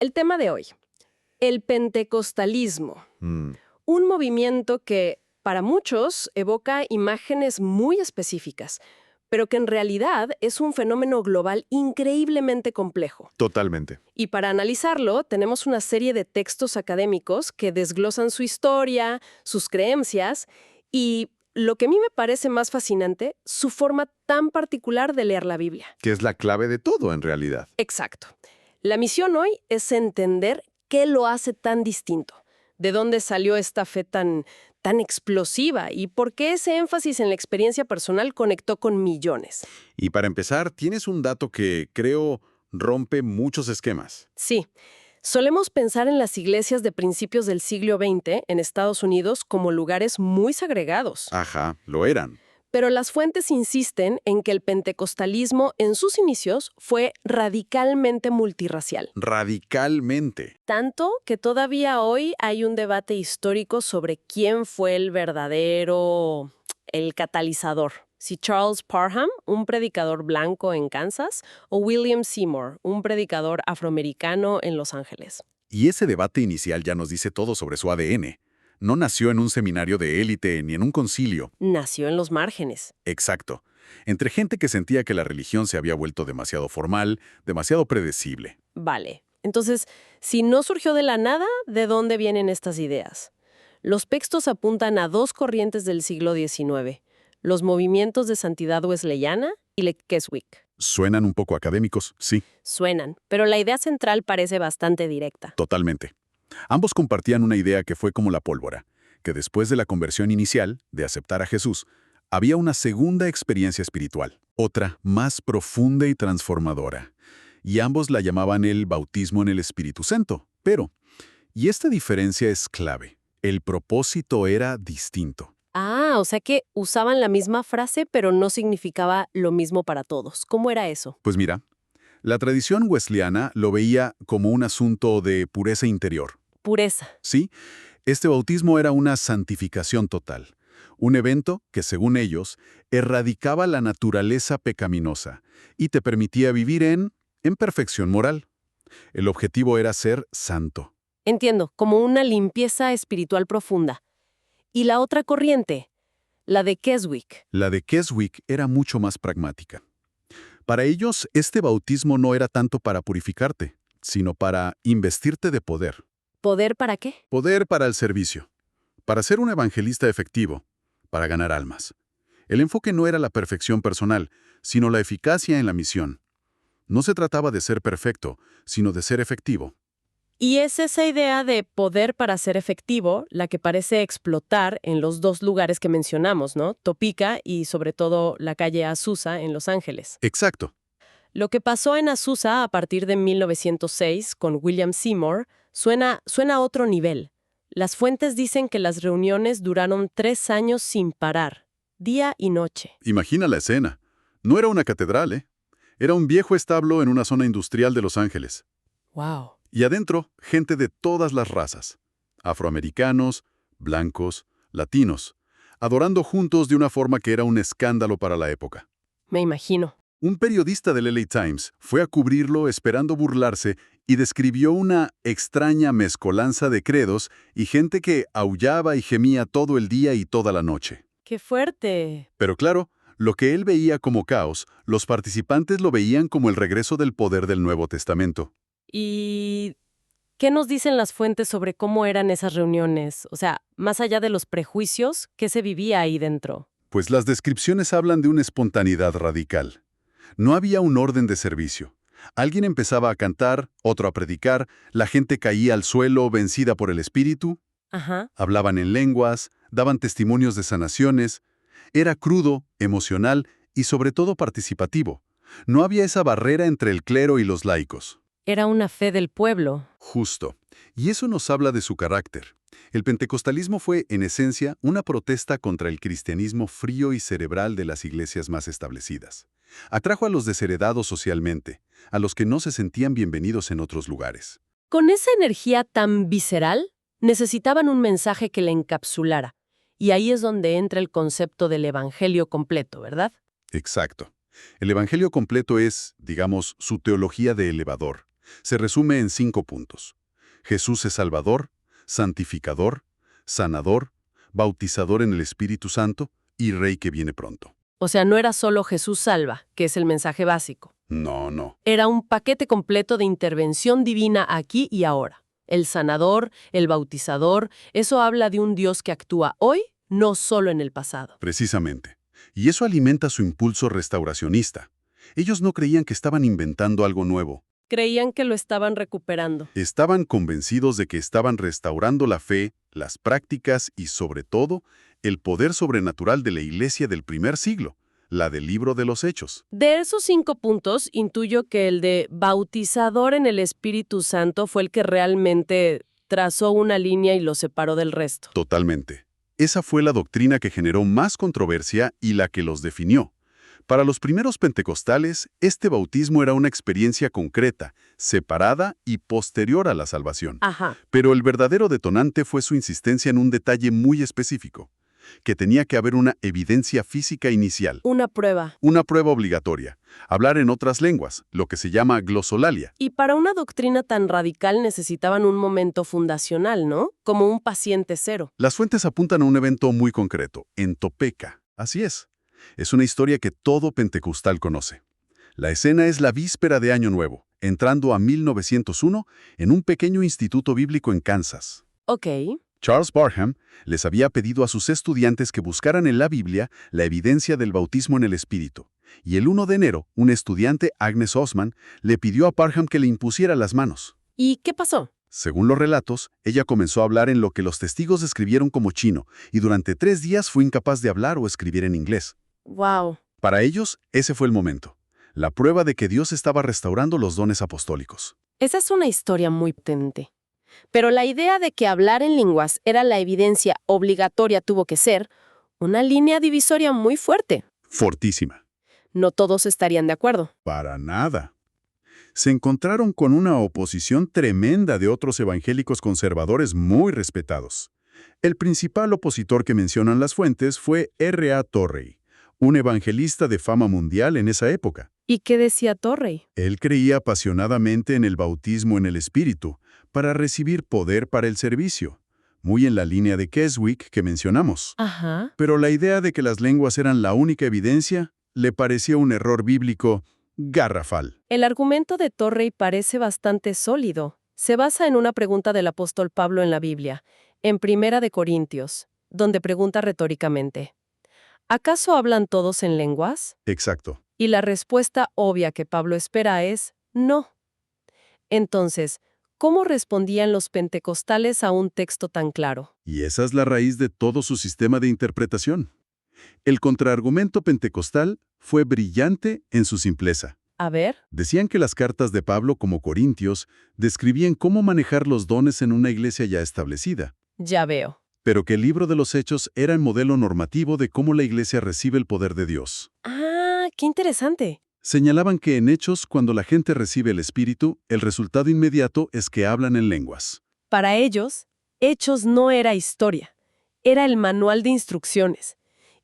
El tema de hoy, el pentecostalismo, un movimiento que para muchos evoca imágenes muy específicas, pero que en realidad es un fenómeno global increíblemente complejo. Totalmente. Y para analizarlo, tenemos una serie de textos académicos que desglosan su historia, sus creencias y, lo que a mí me parece más fascinante, su forma tan particular de leer la Biblia. Que es la clave de todo, en realidad. Exacto. La misión hoy es entender qué lo hace tan distinto, de dónde salió esta fe tan explosiva y por qué ese énfasis en la experiencia personal conectó con millones. Y para empezar, tienes un dato que, creo, rompe muchos esquemas. Sí, solemos pensar en las iglesias de principios del siglo XX en Estados Unidos como lugares muy segregados. Ajá, lo eran. Pero las fuentes insisten en que el pentecostalismo en sus inicios fue radicalmente multirracial. Radicalmente. Tanto que todavía hoy hay un debate histórico sobre quién fue el catalizador. Si Charles Parham, un predicador blanco en Kansas, o William Seymour, un predicador afroamericano en Los Ángeles. Y ese debate inicial ya nos dice todo sobre su ADN. No nació en un seminario de élite ni en un concilio. Nació en los márgenes. Exacto. Entre gente que sentía que la religión se había vuelto demasiado formal, demasiado predecible. Vale. Entonces, si no surgió de la nada, ¿de dónde vienen estas ideas? Los textos apuntan a dos corrientes del siglo XIX, los movimientos de santidad wesleyana y la Keswick. Suenan un poco académicos, sí, Suenan, pero la idea central parece bastante directa. totalmente. Ambos compartían una idea que fue como la pólvora, que después de la conversión inicial, de aceptar a Jesús, había una segunda experiencia espiritual, otra más profunda y transformadora. Y ambos la llamaban el bautismo en el Espíritu Santo. Pero, y esta diferencia es clave, el propósito era distinto. Ah, o sea que usaban la misma frase, pero no significaba lo mismo para todos. ¿Cómo era eso? Pues mira, la tradición wesleyana lo veía como un asunto de pureza interior. Pureza. ¿Sí? Este bautismo era una santificación total, un evento que, según ellos, erradicaba la naturaleza pecaminosa y te permitía vivir en perfección moral. El objetivo era ser santo. Entiendo, como una limpieza espiritual profunda. Y la otra corriente, la de Keswick. La de Keswick era mucho más pragmática. Para ellos, este bautismo no era tanto para purificarte, sino para investirte de poder. ¿Poder para qué? Poder para el servicio, para ser un evangelista efectivo, para ganar almas. El enfoque no era la perfección personal, sino la eficacia en la misión. No se trataba de ser perfecto, sino de ser efectivo. Y es esa idea de poder para ser efectivo la que parece explotar en los dos lugares que mencionamos, ¿no? Topeka y sobre todo la calle Azusa en Los Ángeles. Exacto. Lo que pasó en Azusa a partir de 1906 con William Seymour suena a otro nivel. Las fuentes dicen que las reuniones duraron 3 años sin parar, día y noche. Imagina la escena. No era una catedral, ¿eh? Era un viejo establo en una zona industrial de Los Ángeles. ¡Wow! Y adentro, gente de todas las razas. Afroamericanos, blancos, latinos, adorando juntos de una forma que era un escándalo para la época. Me imagino. Un periodista del LA Times fue a cubrirlo esperando burlarse y describió una extraña mezcolanza de credos y gente que aullaba y gemía todo el día y toda la noche. ¡Qué fuerte! Pero claro, lo que él veía como caos, los participantes lo veían como el regreso del poder del Nuevo Testamento. ¿Y qué nos dicen las fuentes sobre cómo eran esas reuniones? O sea, más allá de los prejuicios, ¿qué se vivía ahí dentro? Pues las descripciones hablan de una espontaneidad radical. No había un orden de servicio. Alguien empezaba a cantar, otro a predicar, la gente caía al suelo vencida por el espíritu, Ajá. hablaban en lenguas, daban testimonios de sanaciones. Era crudo, emocional y sobre todo participativo. No había esa barrera entre el clero y los laicos. Era una fe del pueblo. Justo. Y eso nos habla de su carácter. El pentecostalismo fue, en esencia, una protesta contra el cristianismo frío y cerebral de las iglesias más establecidas. Atrajo a los desheredados socialmente, a los que no se sentían bienvenidos en otros lugares. Con esa energía tan visceral, necesitaban un mensaje que le encapsulara. Y ahí es donde entra el concepto del evangelio completo, ¿verdad? Exacto. El evangelio completo es, digamos, su teología de elevador. Se resume en 5 puntos. Jesús es Salvador, santificador, sanador, bautizador en el Espíritu Santo y Rey que viene pronto. O sea, no era solo Jesús salva, que es el mensaje básico. No, no. Era un paquete completo de intervención divina aquí y ahora. El sanador, el bautizador, eso habla de un Dios que actúa hoy, no solo en el pasado. Precisamente. Y eso alimenta su impulso restauracionista. Ellos no creían que estaban inventando algo nuevo. Creían que lo estaban recuperando. Estaban convencidos de que estaban restaurando la fe, las prácticas y, sobre todo, el poder sobrenatural de la Iglesia del primer siglo, la del Libro de los Hechos. De esos 5 puntos, intuyo que el de bautizador en el Espíritu Santo fue el que realmente trazó una línea y lo separó del resto. Totalmente. Esa fue la doctrina que generó más controversia y la que los definió. Para los primeros pentecostales, este bautismo era una experiencia concreta, separada y posterior a la salvación. Ajá. Pero el verdadero detonante fue su insistencia en un detalle muy específico, que tenía que haber una evidencia física inicial. Una prueba. Una prueba obligatoria. Hablar en otras lenguas, lo que se llama glosolalia. Y para una doctrina tan radical necesitaban un momento fundacional, ¿no? Como un paciente cero. Las fuentes apuntan a un evento muy concreto, en Topeka. Así es. Es una historia que todo pentecostal conoce. La escena es la víspera de Año Nuevo, entrando a 1901 en un pequeño instituto bíblico en Kansas. Ok. Charles Parham les había pedido a sus estudiantes que buscaran en la Biblia la evidencia del bautismo en el Espíritu. Y el 1 de enero, un estudiante, Agnes Osman, le pidió a Parham que le impusiera las manos. ¿Y qué pasó? Según los relatos, ella comenzó a hablar en lo que los testigos describieron como chino, y durante 3 días fue incapaz de hablar o escribir en inglés. Wow. Para ellos, ese fue el momento. La prueba de que Dios estaba restaurando los dones apostólicos. Esa es una historia muy potente. Pero la idea de que hablar en lenguas era la evidencia obligatoria tuvo que ser una línea divisoria muy fuerte. Fortísima. No todos estarían de acuerdo. Para nada. Se encontraron con una oposición tremenda de otros evangélicos conservadores muy respetados. El principal opositor que mencionan las fuentes fue R.A. Torrey, un evangelista de fama mundial en esa época. ¿Y qué decía Torrey? Él creía apasionadamente en el bautismo en el Espíritu para recibir poder para el servicio, muy en la línea de Keswick que mencionamos. Ajá. Pero la idea de que las lenguas eran la única evidencia le parecía un error bíblico garrafal. El argumento de Torrey parece bastante sólido. Se basa en una pregunta del apóstol Pablo en la Biblia, en Primera de Corintios, donde pregunta retóricamente, ¿acaso hablan todos en lenguas? Exacto. Y la respuesta obvia que Pablo espera es no. Entonces, ¿cómo respondían los pentecostales a un texto tan claro? Y esa es la raíz de todo su sistema de interpretación. El contraargumento pentecostal fue brillante en su simpleza. A ver. Decían que las cartas de Pablo como Corintios describían cómo manejar los dones en una iglesia ya establecida, Ya veo. pero que el libro de los Hechos era el modelo normativo de cómo la iglesia recibe el poder de Dios. Ah, qué interesante. Señalaban que en Hechos, cuando la gente recibe el Espíritu, el resultado inmediato es que hablan en lenguas. Para ellos, Hechos no era historia, era el manual de instrucciones.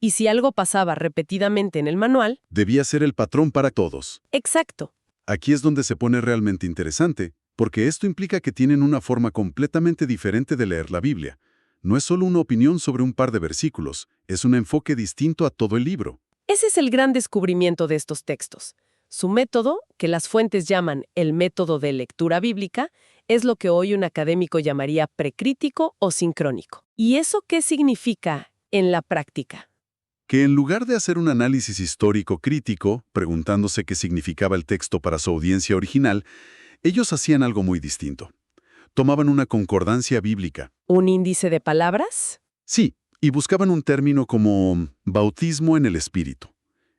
Y si algo pasaba repetidamente en el manual... Debía ser el patrón para todos. Exacto. Aquí es donde se pone realmente interesante, porque esto implica que tienen una forma completamente diferente de leer la Biblia. No es solo una opinión sobre un par de versículos, es un enfoque distinto a todo el libro. Ese es el gran descubrimiento de estos textos. Su método, que las fuentes llaman el método de lectura bíblica, es lo que hoy un académico llamaría precrítico o sincrónico. ¿Y eso qué significa en la práctica? Que en lugar de hacer un análisis histórico crítico, preguntándose qué significaba el texto para su audiencia original, ellos hacían algo muy distinto. Tomaban una concordancia bíblica. ¿Un índice de palabras? Sí, y buscaban un término como bautismo en el Espíritu.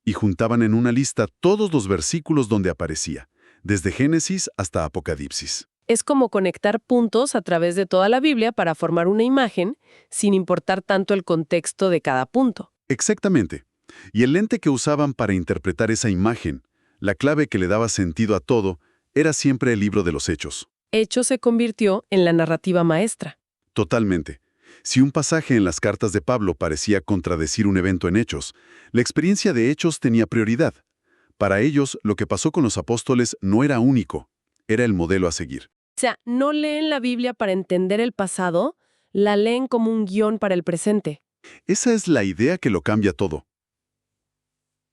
Y juntaban en una lista todos los versículos donde aparecía, desde Génesis hasta Apocalipsis. Es como conectar puntos a través de toda la Biblia para formar una imagen, sin importar tanto el contexto de cada punto. Exactamente. Y el lente que usaban para interpretar esa imagen, la clave que le daba sentido a todo, era siempre el libro de los Hechos. Hechos se convirtió en la narrativa maestra. Totalmente. Si un pasaje en las cartas de Pablo parecía contradecir un evento en Hechos, la experiencia de Hechos tenía prioridad. Para ellos, lo que pasó con los apóstoles no era único, era el modelo a seguir. O sea, no leen la Biblia para entender el pasado, la leen como un guión para el presente. Esa es la idea que lo cambia todo.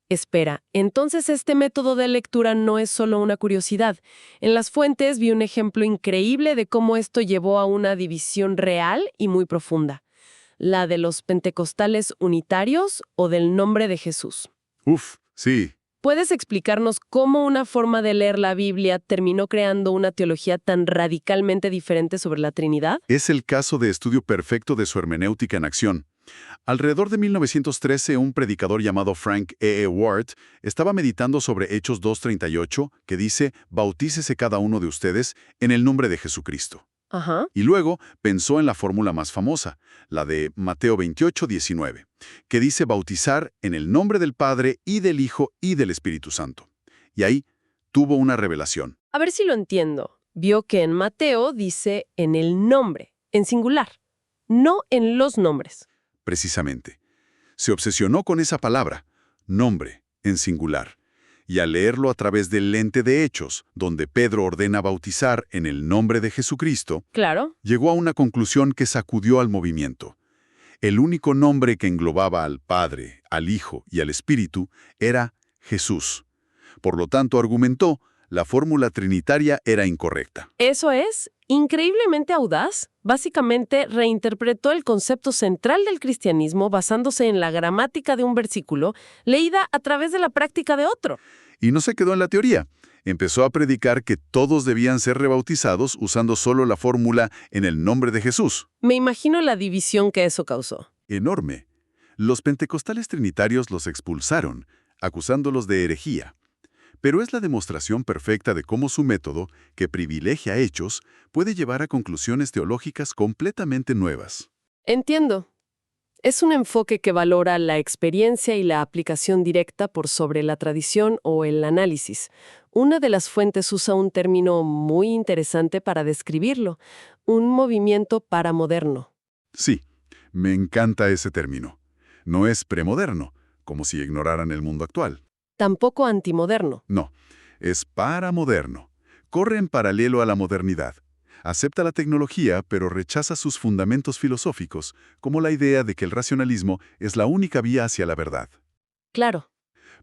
Espera, entonces este método de lectura no es solo una curiosidad. En las fuentes vi un ejemplo increíble de cómo esto llevó a una división real y muy profunda. La de los pentecostales unitarios o del nombre de Jesús. Uf, sí. ¿Puedes explicarnos cómo una forma de leer la Biblia terminó creando una teología tan radicalmente diferente sobre la Trinidad? Es el caso de estudio perfecto de su hermenéutica en acción. Alrededor de 1913, un predicador llamado Frank Ward estaba meditando sobre Hechos 2:38, que dice, «Bautícese cada uno de ustedes en el nombre de Jesucristo». Ajá. Y luego pensó en la fórmula más famosa, la de Mateo 28:19, que dice bautizar en el nombre del Padre y del Hijo y del Espíritu Santo. Y ahí tuvo una revelación. A ver si lo entiendo. Vio que en Mateo dice en el nombre, en singular, no en los nombres. Precisamente. Se obsesionó con esa palabra, nombre, en singular. Y al leerlo a través del lente de Hechos, donde Pedro ordena bautizar en el nombre de Jesucristo, Claro. llegó a una conclusión que sacudió al movimiento. El único nombre que englobaba al Padre, al Hijo y al Espíritu era Jesús. Por lo tanto, argumentó, la fórmula trinitaria era incorrecta. Eso es increíblemente audaz. Básicamente reinterpretó el concepto central del cristianismo basándose en la gramática de un versículo leída a través de la práctica de otro. Y no se quedó en la teoría. Empezó a predicar que todos debían ser rebautizados usando solo la fórmula en el nombre de Jesús. Me imagino la división que eso causó. Enorme. Los pentecostales trinitarios los expulsaron, acusándolos de herejía. Pero es la demostración perfecta de cómo su método, que privilegia hechos, puede llevar a conclusiones teológicas completamente nuevas. Entiendo. Es un enfoque que valora la experiencia y la aplicación directa por sobre la tradición o el análisis. Una de las fuentes usa un término muy interesante para describirlo, un movimiento paramoderno. Sí, me encanta ese término. No es premoderno, como si ignoraran el mundo actual. Tampoco antimoderno. No, es paramoderno. Corre en paralelo a la modernidad. Acepta la tecnología, pero rechaza sus fundamentos filosóficos, como la idea de que el racionalismo es la única vía hacia la verdad. Claro.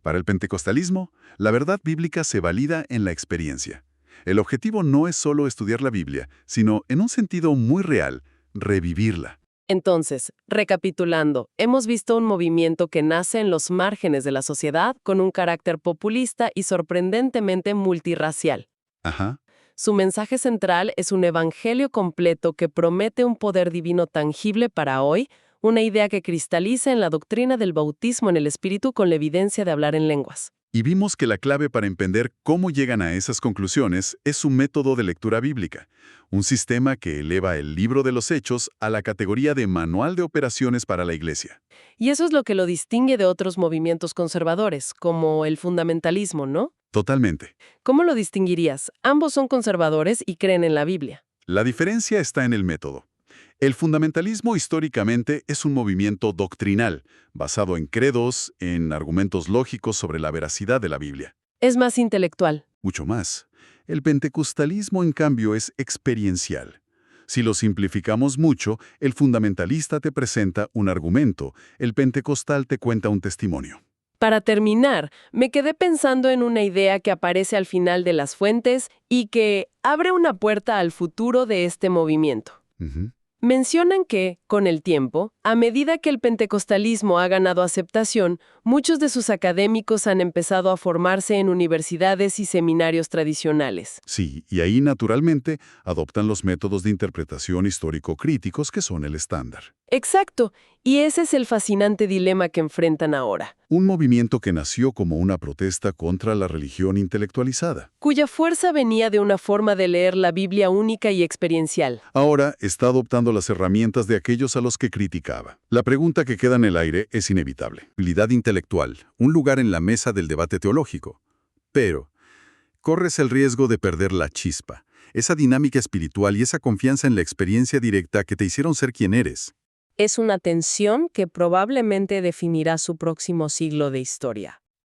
Para el pentecostalismo, la verdad bíblica se valida en la experiencia. El objetivo no es solo estudiar la Biblia, sino, en un sentido muy real, revivirla. Entonces, recapitulando, hemos visto un movimiento que nace en los márgenes de la sociedad con un carácter populista y sorprendentemente multirracial. Ajá. Su mensaje central es un evangelio completo que promete un poder divino tangible para hoy, una idea que cristaliza en la doctrina del bautismo en el Espíritu con la evidencia de hablar en lenguas. Y vimos que la clave para entender cómo llegan a esas conclusiones es su método de lectura bíblica, un sistema que eleva el libro de los Hechos a la categoría de manual de operaciones para la Iglesia. Y eso es lo que lo distingue de otros movimientos conservadores, como el fundamentalismo, ¿no? Totalmente. ¿Cómo lo distinguirías? Ambos son conservadores y creen en la Biblia. La diferencia está en el método. El fundamentalismo históricamente es un movimiento doctrinal, basado en credos, en argumentos lógicos sobre la veracidad de la Biblia. Es más intelectual. Mucho más. El pentecostalismo, en cambio, es experiencial. Si lo simplificamos mucho, el fundamentalista te presenta un argumento, el pentecostal te cuenta un testimonio. Para terminar, me quedé pensando en una idea que aparece al final de las fuentes y que abre una puerta al futuro de este movimiento. Ujú. Mencionan que, con el tiempo, a medida que el pentecostalismo ha ganado aceptación, muchos de sus académicos han empezado a formarse en universidades y seminarios tradicionales. Sí, y ahí naturalmente adoptan los métodos de interpretación histórico-críticos que son el estándar. Exacto, y ese es el fascinante dilema que enfrentan ahora, Un movimiento que nació como una protesta contra la religión intelectualizada. cuya fuerza venía de una forma de leer la Biblia única y experiencial. Ahora está adoptando las herramientas de aquellos a los que criticaba. La pregunta que queda en el aire es inevitable. Habilidad intelectual, un lugar en la mesa del debate teológico. Pero corres el riesgo de perder la chispa, esa dinámica espiritual y esa confianza en la experiencia directa que te hicieron ser quien eres. Es una tensión que probablemente definirá su próximo siglo de historia.